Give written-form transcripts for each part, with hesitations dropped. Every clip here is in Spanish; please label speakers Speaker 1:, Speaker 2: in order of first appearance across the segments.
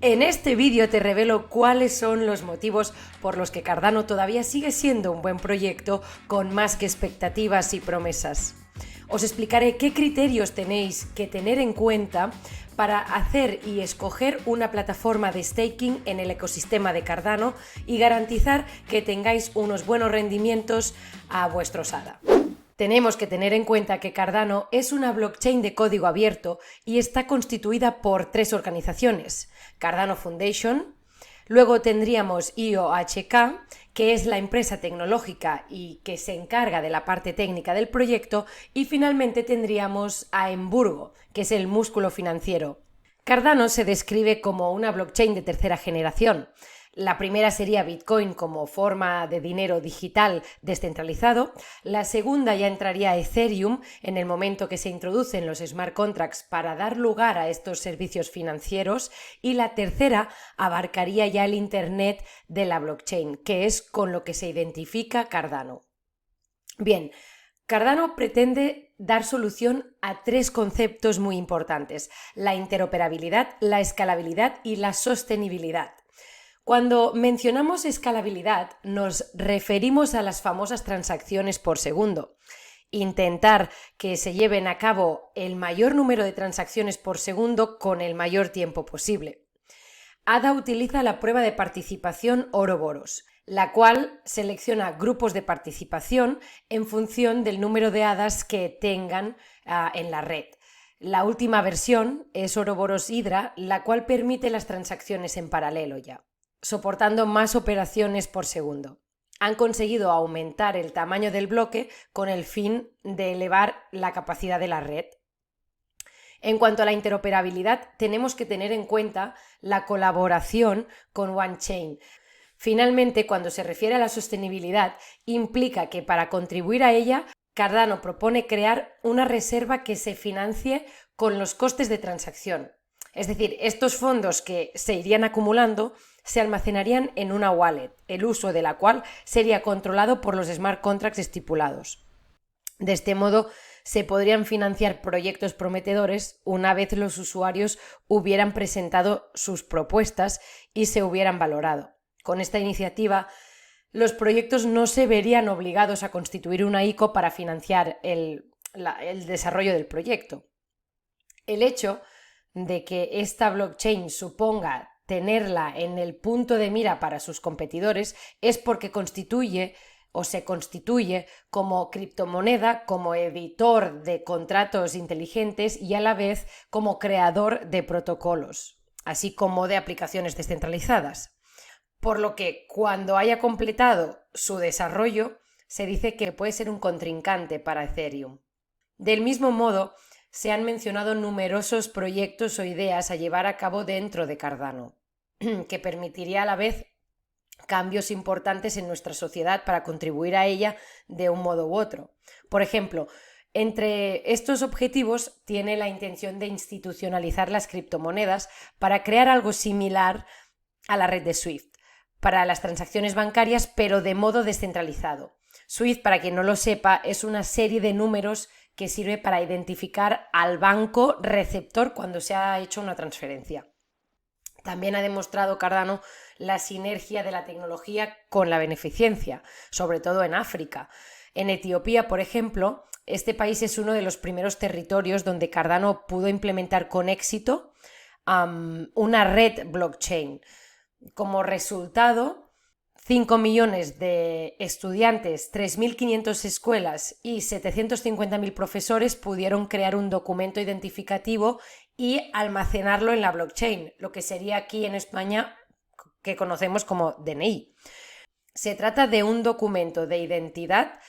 Speaker 1: En este vídeo te revelo cuáles son los motivos por los que Cardano todavía sigue siendo un buen proyecto con más que expectativas y promesas. Os explicaré qué criterios tenéis que tener en cuenta para hacer y escoger una plataforma de staking en el ecosistema de Cardano y garantizar que tengáis unos buenos rendimientos a vuestro ADA. Tenemos que tener en cuenta que Cardano es una blockchain de código abierto y está constituida por 3 organizaciones: Cardano Foundation, luego tendríamos IOHK, que es la empresa tecnológica y que se encarga de la parte técnica del proyecto, y finalmente tendríamos a Emburgo, que es el músculo financiero. Cardano se describe como una blockchain de tercera generación. La primera sería Bitcoin como forma de dinero digital descentralizado. La segunda ya entraría Ethereum en el momento que se introducen los smart contracts para dar lugar a estos servicios financieros. Y la tercera abarcaría ya el Internet de la blockchain, que es con lo que se identifica Cardano. Bien, Cardano pretende dar solución a 3 conceptos muy importantes: la interoperabilidad, la escalabilidad y la sostenibilidad. Cuando mencionamos escalabilidad, nos referimos a las famosas transacciones por segundo. Intentar que se lleven a cabo el mayor número de transacciones por segundo con el mayor tiempo posible. ADA utiliza la prueba de participación Ouroboros, la cual selecciona grupos de participación en función del número de hadas que tengan en la red. La última versión es Ouroboros Hydra, la cual permite las transacciones en paralelo ya, soportando más operaciones por segundo. Han conseguido aumentar el tamaño del bloque con el fin de elevar la capacidad de la red. En cuanto a la interoperabilidad, tenemos que tener en cuenta la colaboración con OneChain. Finalmente, cuando se refiere a la sostenibilidad, implica que para contribuir a ella, Cardano propone crear una reserva que se financie con los costes de transacción. Es decir, estos fondos que se irían acumulando se almacenarían en una wallet, el uso de la cual sería controlado por los smart contracts estipulados. De este modo, se podrían financiar proyectos prometedores una vez los usuarios hubieran presentado sus propuestas y se hubieran valorado. Con esta iniciativa, los proyectos no se verían obligados a constituir una ICO para financiar el desarrollo del proyecto. El hecho de que esta blockchain suponga tenerla en el punto de mira para sus competidores es porque se constituye como criptomoneda, como editor de contratos inteligentes y a la vez como creador de protocolos, así como de aplicaciones descentralizadas. Por lo que cuando haya completado su desarrollo, se dice que puede ser un contrincante para Ethereum. Del mismo modo, se han mencionado numerosos proyectos o ideas a llevar a cabo dentro de Cardano, que permitiría a la vez cambios importantes en nuestra sociedad para contribuir a ella de un modo u otro. Por ejemplo, entre estos objetivos tiene la intención de institucionalizar las criptomonedas para crear algo similar a la red de SWIFT para las transacciones bancarias, pero de modo descentralizado. SWIFT, para quien no lo sepa, es una serie de números que sirve para identificar al banco receptor cuando se ha hecho una transferencia. También ha demostrado Cardano la sinergia de la tecnología con la beneficencia, sobre todo en África. En Etiopía, por ejemplo, este país es uno de los primeros territorios donde Cardano pudo implementar con éxito una red blockchain. Como resultado, 5 millones de estudiantes, 3.500 escuelas y 750.000 profesores pudieron crear un documento identificativo y almacenarlo en la blockchain, lo que sería aquí en España que conocemos como DNI. Se trata de un documento de identidad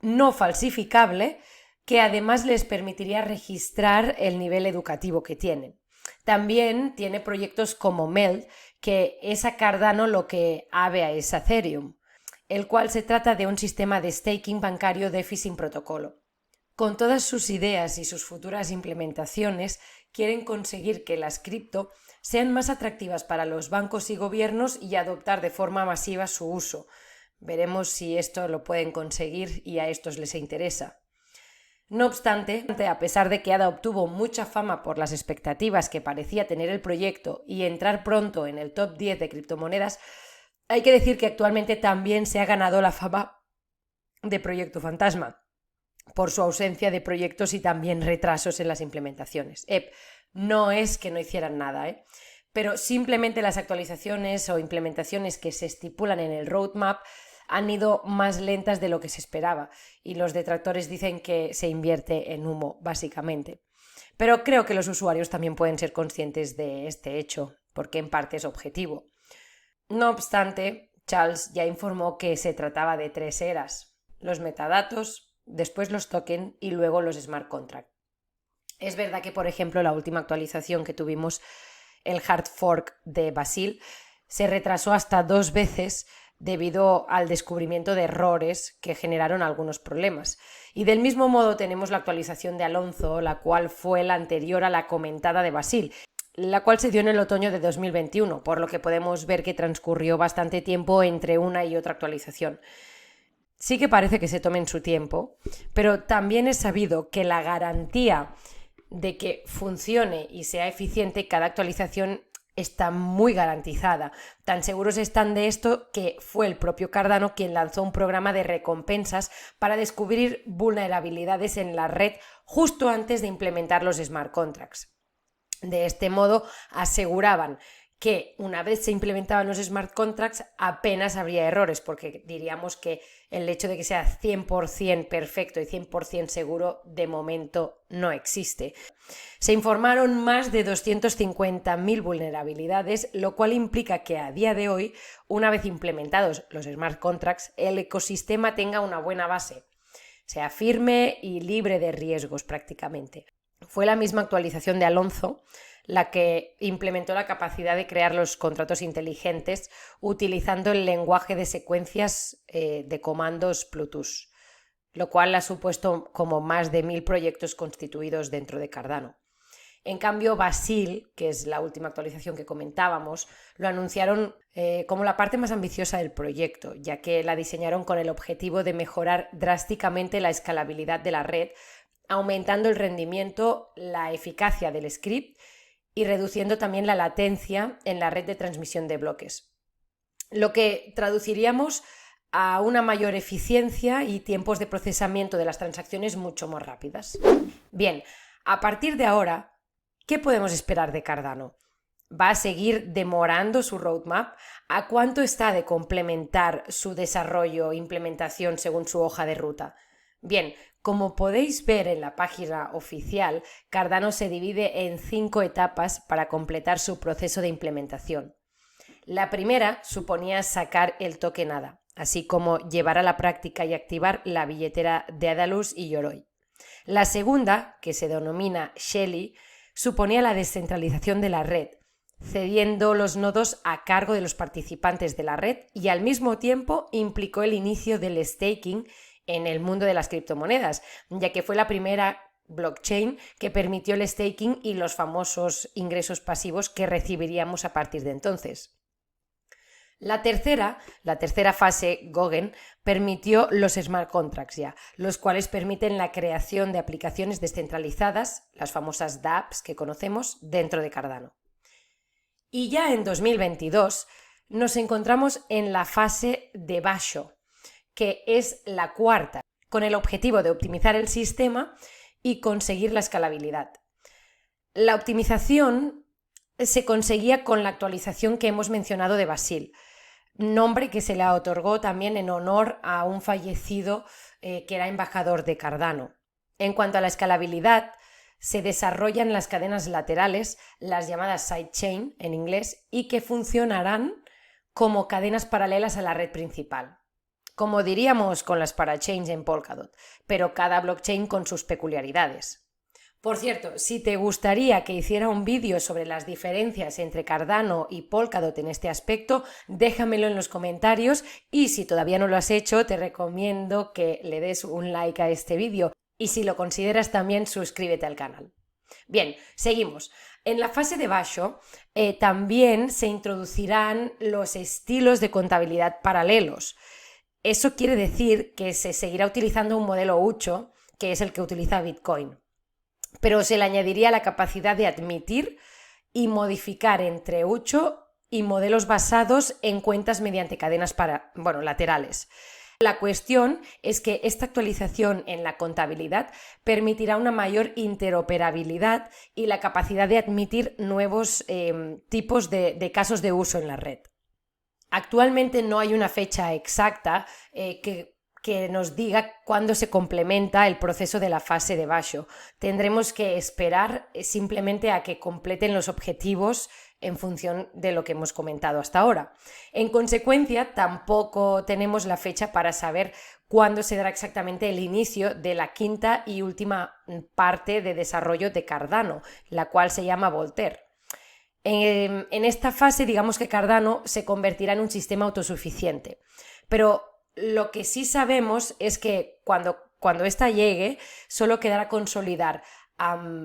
Speaker 1: no falsificable que además les permitiría registrar el nivel educativo que tienen. También tiene proyectos como Meld, que es a Cardano lo que Aave es a Ethereum, el cual se trata de un sistema de staking bancario DeFi sin protocolo. Con todas sus ideas y sus futuras implementaciones, quieren conseguir que las cripto sean más atractivas para los bancos y gobiernos y adoptar de forma masiva su uso. Veremos si esto lo pueden conseguir y a estos les interesa. No obstante, a pesar de que ADA obtuvo mucha fama por las expectativas que parecía tener el proyecto y entrar pronto en el top 10 de criptomonedas, hay que decir que actualmente también se ha ganado la fama de proyecto fantasma por su ausencia de proyectos y también retrasos en las implementaciones. No es que no hicieran nada, pero simplemente las actualizaciones o implementaciones que se estipulan en el roadmap han ido más lentas de lo que se esperaba y los detractores dicen que se invierte en humo, básicamente. Pero creo que los usuarios también pueden ser conscientes de este hecho, porque en parte es objetivo. No obstante, Charles ya informó que se trataba de 3 eras: los metadatos, después los tokens y luego los smart contracts. Es verdad que, por ejemplo, la última actualización que tuvimos, el hard fork de Basil, se retrasó hasta 2 veces debido al descubrimiento de errores que generaron algunos problemas. Y del mismo modo tenemos la actualización de Alonzo, la cual fue la anterior a la comentada de Basil, la cual se dio en el otoño de 2021, por lo que podemos ver que transcurrió bastante tiempo entre una y otra actualización. Sí que parece que se tomen su tiempo, pero también es sabido que la garantía de que funcione y sea eficiente cada actualización está muy garantizada. Tan seguros están de esto que fue el propio Cardano quien lanzó un programa de recompensas para descubrir vulnerabilidades en la red justo antes de implementar los smart contracts. De este modo aseguraban que una vez se implementaban los smart contracts apenas habría errores, porque diríamos que el hecho de que sea 100% perfecto y 100% seguro de momento no existe. Se informaron más de 250.000 vulnerabilidades, lo cual implica que a día de hoy, una vez implementados los smart contracts, el ecosistema tenga una buena base, sea firme y libre de riesgos prácticamente. Fue la misma actualización de Alonzo la que implementó la capacidad de crear los contratos inteligentes utilizando el lenguaje de secuencias de comandos Bluetooth, lo cual ha supuesto como más de 1.000 proyectos constituidos dentro de Cardano. En cambio, Basil, que es la última actualización que comentábamos, lo anunciaron como la parte más ambiciosa del proyecto, ya que la diseñaron con el objetivo de mejorar drásticamente la escalabilidad de la red, aumentando el rendimiento, la eficacia del script y reduciendo también la latencia en la red de transmisión de bloques, lo que traduciríamos a una mayor eficiencia y tiempos de procesamiento de las transacciones mucho más rápidas. Bien, a partir de ahora, ¿qué podemos esperar de Cardano? ¿Va a seguir demorando su roadmap? ¿A cuánto está de complementar su desarrollo e implementación según su hoja de ruta? Bien, como podéis ver en la página oficial, Cardano se divide en 5 etapas para completar su proceso de implementación. La primera suponía sacar el token ADA, así como llevar a la práctica y activar la billetera de Adalus y Yoroi. La segunda, que se denomina Shelly, suponía la descentralización de la red, cediendo los nodos a cargo de los participantes de la red y al mismo tiempo implicó el inicio del staking en el mundo de las criptomonedas, ya que fue la primera blockchain que permitió el staking y los famosos ingresos pasivos que recibiríamos a partir de entonces. La tercera fase, Goguen, permitió los smart contracts ya, los cuales permiten la creación de aplicaciones descentralizadas, las famosas dApps que conocemos, dentro de Cardano. Y ya en 2022 nos encontramos en la fase de Basho, que es la cuarta, con el objetivo de optimizar el sistema y conseguir la escalabilidad. La optimización se conseguía con la actualización que hemos mencionado de Basil, nombre que se le otorgó también en honor a un fallecido que era embajador de Cardano. En cuanto a la escalabilidad, se desarrollan las cadenas laterales, las llamadas sidechain en inglés, y que funcionarán como cadenas paralelas a la red principal, como diríamos con las parachains en Polkadot, pero cada blockchain con sus peculiaridades. Por cierto, si te gustaría que hiciera un vídeo sobre las diferencias entre Cardano y Polkadot en este aspecto, déjamelo en los comentarios y si todavía no lo has hecho, te recomiendo que le des un like a este vídeo y si lo consideras también suscríbete al canal. Bien, seguimos. En la fase de Basho también se introducirán los estilos de contabilidad paralelos. Eso quiere decir que se seguirá utilizando un modelo Ucho, que es el que utiliza Bitcoin. Pero se le añadiría la capacidad de admitir y modificar entre 8 y modelos basados en cuentas mediante cadenas laterales. La cuestión es que esta actualización en la contabilidad permitirá una mayor interoperabilidad y la capacidad de admitir nuevos tipos de casos de uso en la red. Actualmente no hay una fecha exacta que nos diga cuándo se complementa el proceso de la fase de Basho. Tendremos que esperar simplemente a que completen los objetivos en función de lo que hemos comentado hasta ahora. En consecuencia, tampoco tenemos la fecha para saber cuándo se dará exactamente el inicio de la quinta y última parte de desarrollo de Cardano, la cual se llama Voltaire. En esta fase, digamos que Cardano se convertirá en un sistema autosuficiente, pero lo que sí sabemos es que cuando ésta llegue, solo quedará consolidar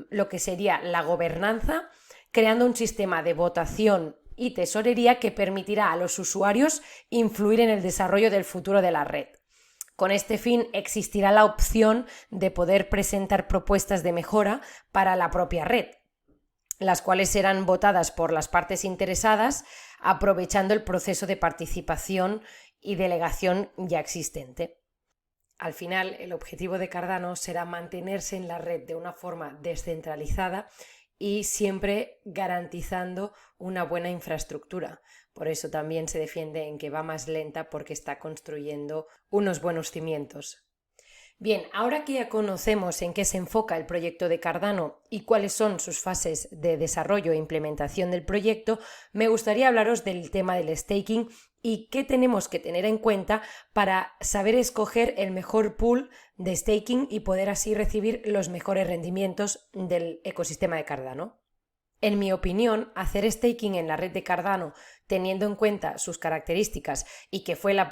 Speaker 1: lo que sería la gobernanza, creando un sistema de votación y tesorería que permitirá a los usuarios influir en el desarrollo del futuro de la red. Con este fin existirá la opción de poder presentar propuestas de mejora para la propia red, las cuales serán votadas por las partes interesadas, aprovechando el proceso de participación y delegación ya existente. Al final, el objetivo de Cardano será mantenerse en la red de una forma descentralizada y siempre garantizando una buena infraestructura. Por eso también se defiende en que va más lenta, porque está construyendo unos buenos cimientos. Bien, ahora que ya conocemos en qué se enfoca el proyecto de Cardano y cuáles son sus fases de desarrollo e implementación del proyecto, me gustaría hablaros del tema del staking y qué tenemos que tener en cuenta para saber escoger el mejor pool de staking y poder así recibir los mejores rendimientos del ecosistema de Cardano. En mi opinión, hacer staking en la red de Cardano, teniendo en cuenta sus características y que fue la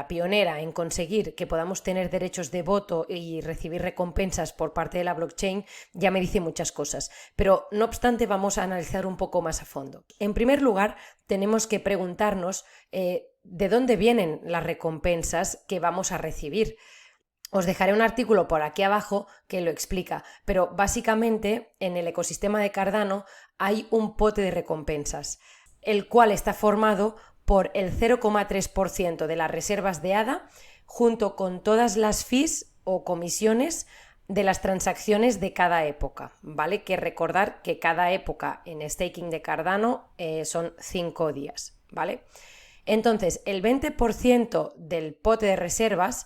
Speaker 1: pionera en conseguir que podamos tener derechos de voto y recibir recompensas por parte de la blockchain, ya me dice muchas cosas. Pero no obstante, vamos a analizar un poco más a fondo. En primer lugar, tenemos que preguntarnos de dónde vienen las recompensas que vamos a recibir. Os dejaré un artículo por aquí abajo que lo explica, pero básicamente en el ecosistema de Cardano hay un pote de recompensas, el cual está formado por el 0,3% de las reservas de ADA junto con todas las fees o comisiones de las transacciones de cada época, ¿vale? Que recordar que cada época en staking de Cardano son 5 días, ¿vale? Entonces, el 20% del pote de reservas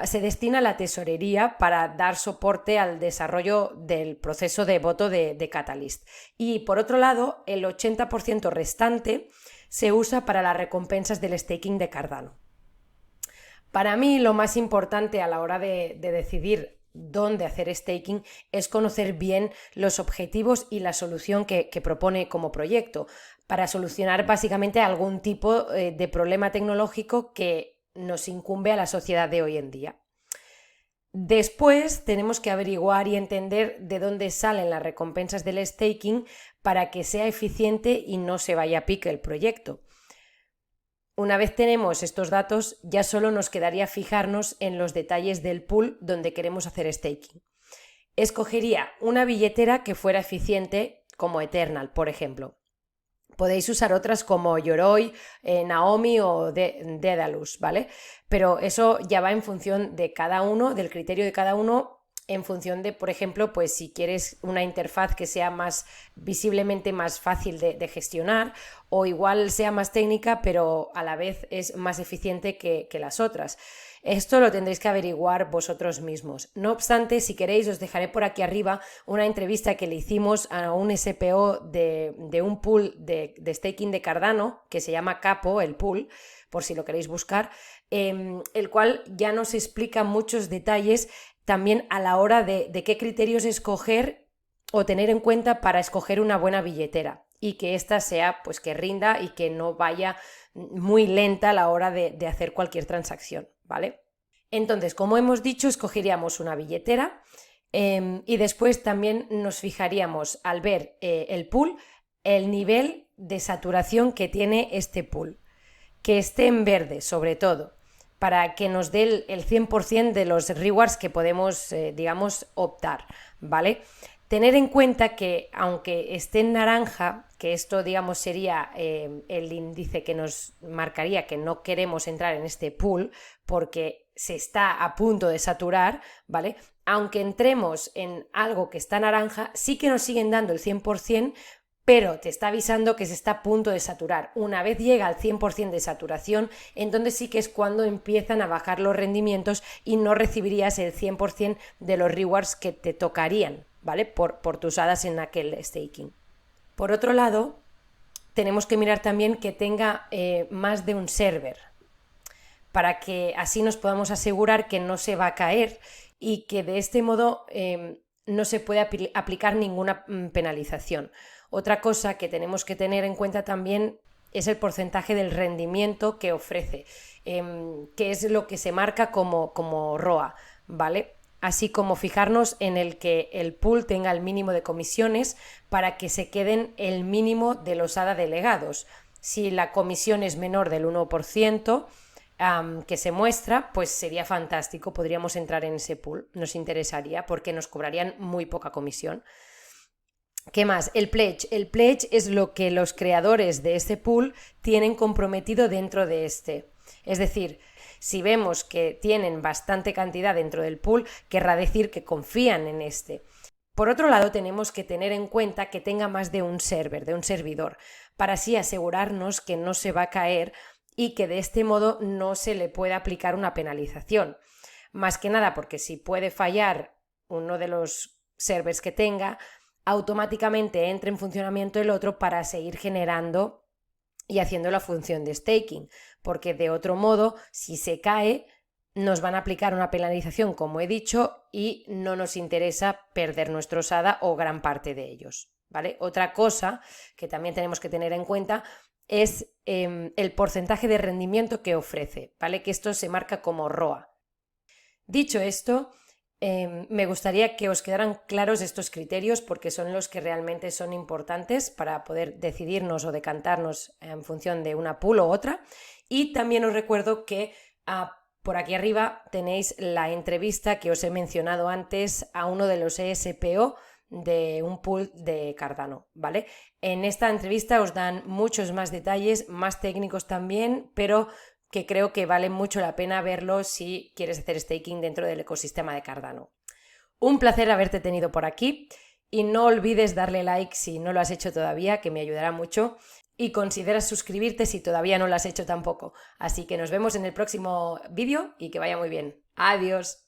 Speaker 1: se destina a la tesorería para dar soporte al desarrollo del proceso de voto de Catalyst. Y por otro lado, el 80% restante se usa para las recompensas del staking de Cardano. Para mí, lo más importante a la hora de decidir dónde hacer staking es conocer bien los objetivos y la solución que propone como proyecto, para solucionar básicamente algún tipo de problema tecnológico que nos incumbe a la sociedad de hoy en día. Después tenemos que averiguar y entender de dónde salen las recompensas del staking para que sea eficiente y no se vaya a pique el proyecto. Una vez tenemos estos datos, ya solo nos quedaría fijarnos en los detalles del pool donde queremos hacer staking. Escogería una billetera que fuera eficiente, como Eternal, por ejemplo. Podéis usar otras como Yoroi, Naomi o Daedalus, ¿vale? Pero eso ya va en función de cada uno, del criterio de cada uno, en función de, por ejemplo, pues si quieres una interfaz que sea visiblemente más fácil de gestionar, o igual sea más técnica, pero a la vez es más eficiente que las otras. Esto lo tendréis que averiguar vosotros mismos. No obstante, si queréis, os dejaré por aquí arriba una entrevista que le hicimos a un SPO de un pool de staking de Cardano, que se llama Capo, el pool, por si lo queréis buscar, el cual ya nos explica muchos detalles también a la hora de qué criterios escoger o tener en cuenta para escoger una buena billetera y que ésta sea, pues, que rinda y que no vaya muy lenta a la hora de hacer cualquier transacción, ¿vale? Entonces, como hemos dicho, escogeríamos una billetera y después también nos fijaríamos al ver el pool, el nivel de saturación que tiene este pool, que esté en verde sobre todo, para que nos dé el 100% de los rewards que podemos, digamos, optar, ¿vale? Tener en cuenta que aunque esté en naranja, que esto digamos sería el índice que nos marcaría que no queremos entrar en este pool porque se está a punto de saturar, ¿vale? Aunque entremos en algo que está naranja, sí que nos siguen dando el 100%, pero te está avisando que se está a punto de saturar. Una vez llega al 100% de saturación, entonces sí que es cuando empiezan a bajar los rendimientos y no recibirías el 100% de los rewards que te tocarían, ¿vale? Por tus hadas en aquel staking. Por otro lado, tenemos que mirar también que tenga más de un server, para que así nos podamos asegurar que no se va a caer y que de este modo no se puede aplicar ninguna penalización. Otra cosa que tenemos que tener en cuenta también es el porcentaje del rendimiento que ofrece, que es lo que se marca como ROA, ¿vale? Así como fijarnos en el que el pool tenga el mínimo de comisiones para que se queden el mínimo de los ADA delegados. Si la comisión es menor del 1%, que se muestra, pues sería fantástico, podríamos entrar en ese pool, nos interesaría porque nos cobrarían muy poca comisión. ¿Qué más? El pledge. El pledge es lo que los creadores de este pool tienen comprometido dentro de este. Es decir, si vemos que tienen bastante cantidad dentro del pool, querrá decir que confían en este. Por otro lado, tenemos que tener en cuenta que tenga más de un server, de un servidor, para así asegurarnos que no se va a caer y que de este modo no se le pueda aplicar una penalización. Más que nada porque si puede fallar uno de los servers que tenga, automáticamente entre en funcionamiento el otro para seguir generando y haciendo la función de staking, porque de otro modo, si se cae, nos van a aplicar una penalización, como he dicho, y no nos interesa perder nuestro ADA o gran parte de ellos, ¿vale? Otra cosa que también tenemos que tener en cuenta es el porcentaje de rendimiento que ofrece, ¿vale? Que esto se marca como ROA. Dicho esto, me gustaría que os quedaran claros estos criterios porque son los que realmente son importantes para poder decidirnos o decantarnos en función de una pool u otra. Y también os recuerdo que por aquí arriba tenéis la entrevista que os he mencionado antes a uno de los ESPO de un pool de Cardano, ¿vale? En esta entrevista os dan muchos más detalles, más técnicos también, pero que creo que vale mucho la pena verlo si quieres hacer staking dentro del ecosistema de Cardano. Un placer haberte tenido por aquí y no olvides darle like si no lo has hecho todavía, que me ayudará mucho, y considera suscribirte si todavía no lo has hecho tampoco. Así que nos vemos en el próximo vídeo y que vaya muy bien. Adiós.